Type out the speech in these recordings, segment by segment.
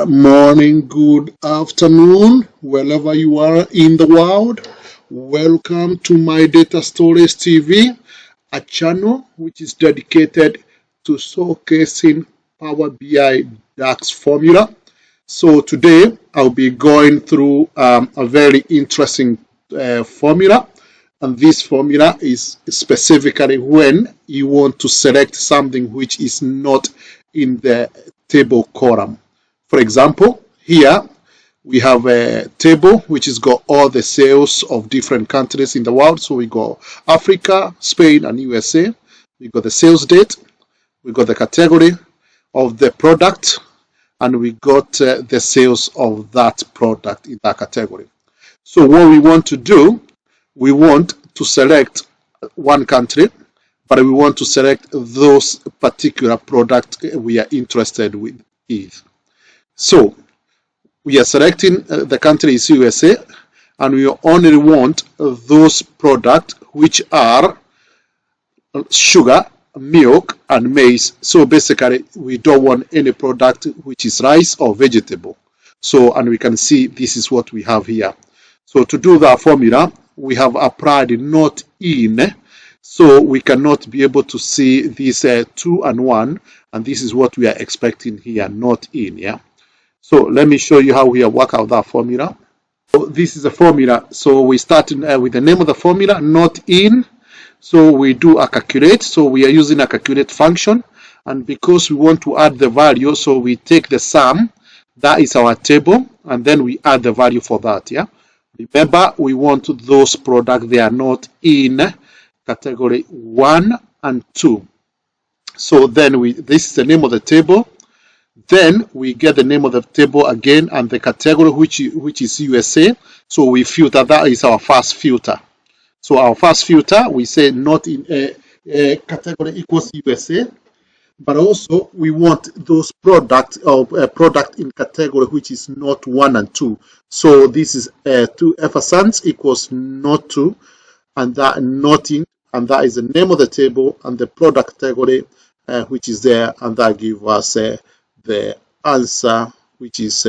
Morning, good afternoon, wherever you are in the world. Welcome to my Data Storage TV, a channel which is dedicated to showcasing Power BI DAX formula. So today I'll be going through a very interesting formula, and this formula is specifically when you want to select something which is not in the table column. For example, here we have a table which has got all the sales of different countries in the world. So we got Africa, Spain, and USA. We got the sales date, we got the category of the product, and we got the sales of that product in that category. So what we want to do, we want to select one country, but we want to select those particular products we are interested with. So we are selecting the country is USA, and we only want those products which are sugar, milk, and maize. So basically, we don't want any product which is rice or vegetable. So, and we can see this is what we have here. So to do that formula, we have applied not in, so we cannot be able to see this 2 and 1, and this is what we are expecting here, not in, yeah. So let me show you how we work out that formula. So this is a formula. So we start with the name of the formula, not in. So we do a calculate. So we are using a calculate function. And because we want to add the value, so we take the sum, that is our table, and then we add the value for that. Yeah. Remember, we want those products, they are not in category 1 and 2. So then this is the name of the table. Then we get the name of the table again and the category which is USA. So we filter, that is our first filter. So our first filter, we say not in a category equals USA, but also we want those products of a product in category which is not 1 and 2. So this is 2 % equals not 2, and that not in, and that is the name of the table and the product category which is there, and that gives us the answer, which is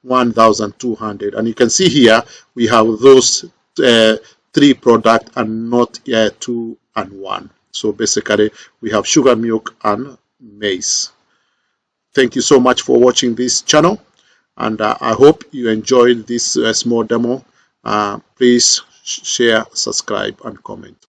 1,200. And you can see here we have those 3 products and not 2 and 1. So basically we have sugar, milk, and maize. Thank you so much for watching this channel, and I hope you enjoyed this small demo. Please share, subscribe, and comment.